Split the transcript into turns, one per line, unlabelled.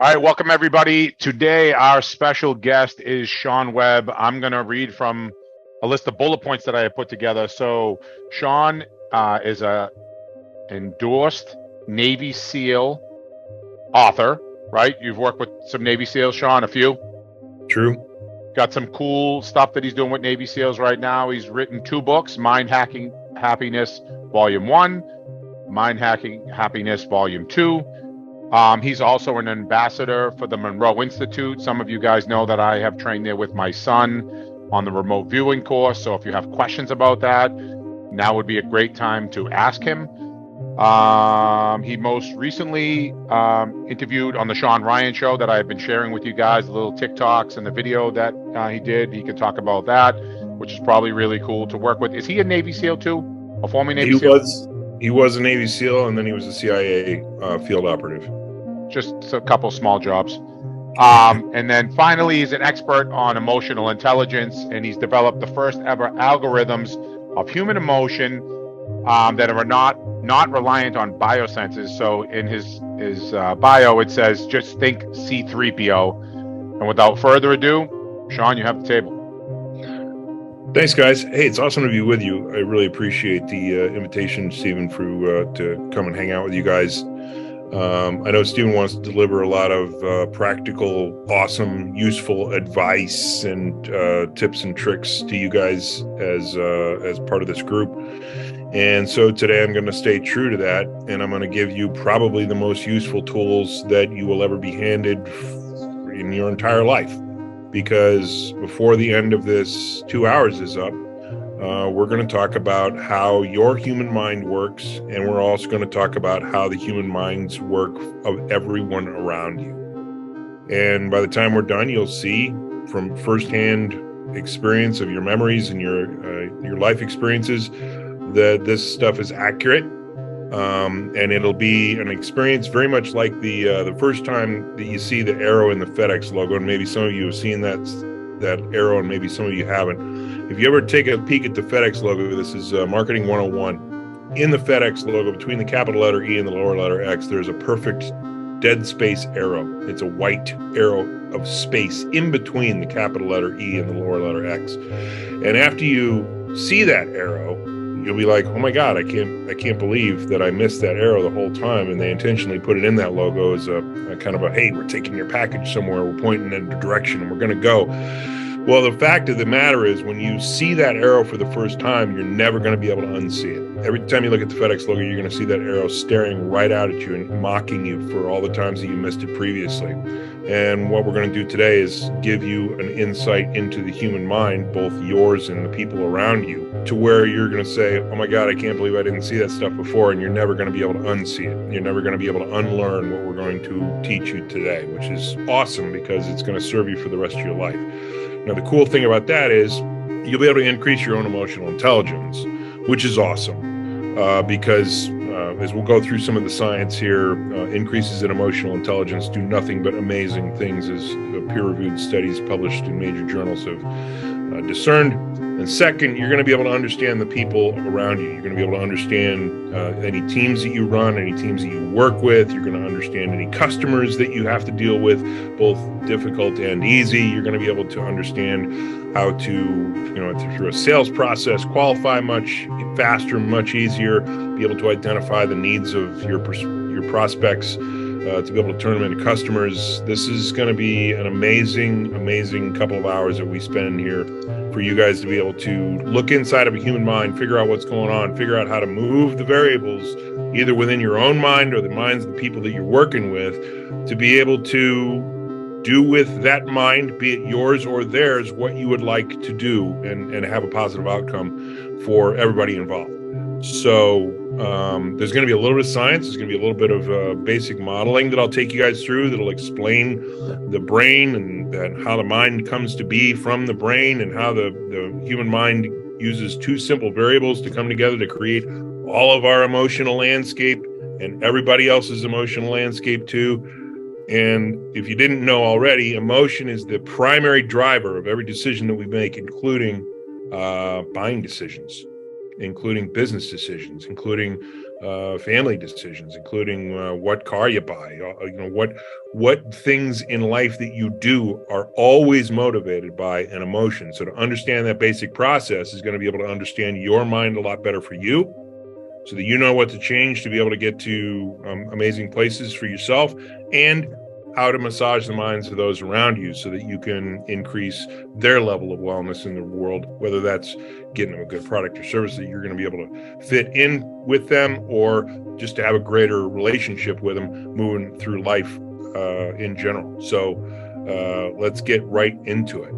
All right, welcome everybody. Today, our special guest is Sean Webb. I'm going to read from a list of bullet points that I have put together. So, Sean is a endorsed Navy SEAL author, right? You've worked with some Navy SEALs, Sean, a few?
True.
Got some cool stuff that he's doing with Navy SEALs right now. He's written 2 books, Mind Hacking Happiness, Volume 1, Mind Hacking Happiness, Volume 2. He's also an ambassador for the Monroe Institute. Some of you guys know that I have trained there with my son on the remote viewing course. So if you have questions about that, now would be a great time to ask him. He most recently interviewed on the Sean Ryan Show that I've been sharing with you guys, the little TikToks and the video that he did. He can talk about that, which is probably really cool to work with. Is he a Navy SEAL too? A former Navy SEAL?
He was a Navy SEAL, and then he was a CIA field operative.
Just a couple small jobs. And then finally, he's an expert on emotional intelligence, and he's developed the first ever algorithms of human emotion that are not reliant on biosenses. So in his bio, it says, just think C-3PO. And without further ado, Sean, you have the table.
Thanks, guys. Hey, it's awesome to be with you. I really appreciate the invitation, Stephen, to come and hang out with you guys. I know Stephen wants to deliver a lot of practical, awesome, useful advice and tips and tricks to you guys as part of this group. And so today I'm going to stay true to that, and I'm going to give you probably the most useful tools that you will ever be handed in your entire life. Because before the end of this 2 hours is up, we're going to talk about how your human mind works, and we're also going to talk about how the human minds work of everyone around you. And by the time we're done, you'll see from firsthand experience of your memories and your life experiences that this stuff is accurate. And it'll be an experience very much like the first time that you see the arrow in the FedEx logo, and maybe some of you have seen that arrow, and maybe some of you haven't. If you ever take a peek at the FedEx logo, this is Marketing 101. In the FedEx logo, between the capital letter E and the lower letter X, there's a perfect dead space arrow. It's a white arrow of space in between the capital letter E and the lower letter X. And after you see that arrow, you'll be like, oh my God, I can't believe that I missed that arrow the whole time. And they intentionally put it in that logo as a kind of a, hey, we're taking your package somewhere, we're pointing in a direction, and we're going to go. Well, the fact of the matter is, when you see that arrow for the first time, you're never going to be able to unsee it. Every time you look at the FedEx logo, you're going to see that arrow staring right out at you and mocking you for all the times that you missed it previously. And what we're going to do today is give you an insight into the human mind, both yours and the people around you, to where you're going to say, oh my God, I can't believe I didn't see that stuff before. And you're never going to be able to unsee it. You're never going to be able to unlearn what we're going to teach you today, which is awesome because it's going to serve you for the rest of your life. Now, the cool thing about that is you'll be able to increase your own emotional intelligence, which is awesome because as we'll go through some of the science here, increases in emotional intelligence do nothing but amazing things, as peer-reviewed studies published in major journals have discerned. And second, you're going to be able to understand the people around you. You're going to be able to understand any teams that you run, any teams that you work with. You're going to understand any customers that you have to deal with, both difficult and easy. You're going to be able to understand how to, through a sales process, qualify much faster, much easier, be able to identify the needs of your prospects, to be able to turn them into customers. This is going to be an amazing, amazing couple of hours that we spend here for you guys to be able to look inside of a human mind, figure out what's going on, figure out how to move the variables, either within your own mind or the minds of the people that you're working with, to be able to do with that mind, be it yours or theirs, what you would like to do and have a positive outcome for everybody involved. So there's going to be a little bit of science. There's going to be a little bit of basic modeling that I'll take you guys through that'll explain the brain and how the mind comes to be from the brain, and how the human mind uses 2 simple variables to come together to create all of our emotional landscape and everybody else's emotional landscape too. And if you didn't know already, emotion is the primary driver of every decision that we make, including buying decisions, including business decisions, including family decisions, including what car you buy, what things in life that you do are always motivated by an emotion. So to understand that basic process is going to be able to understand your mind a lot better for you, so that you know what to change to be able to get to amazing places for yourself, and how to massage the minds of those around you so that you can increase their level of wellness in the world, whether that's getting them a good product or service that you're going to be able to fit in with them, or just to have a greater relationship with them moving through life in general. So let's get right into it.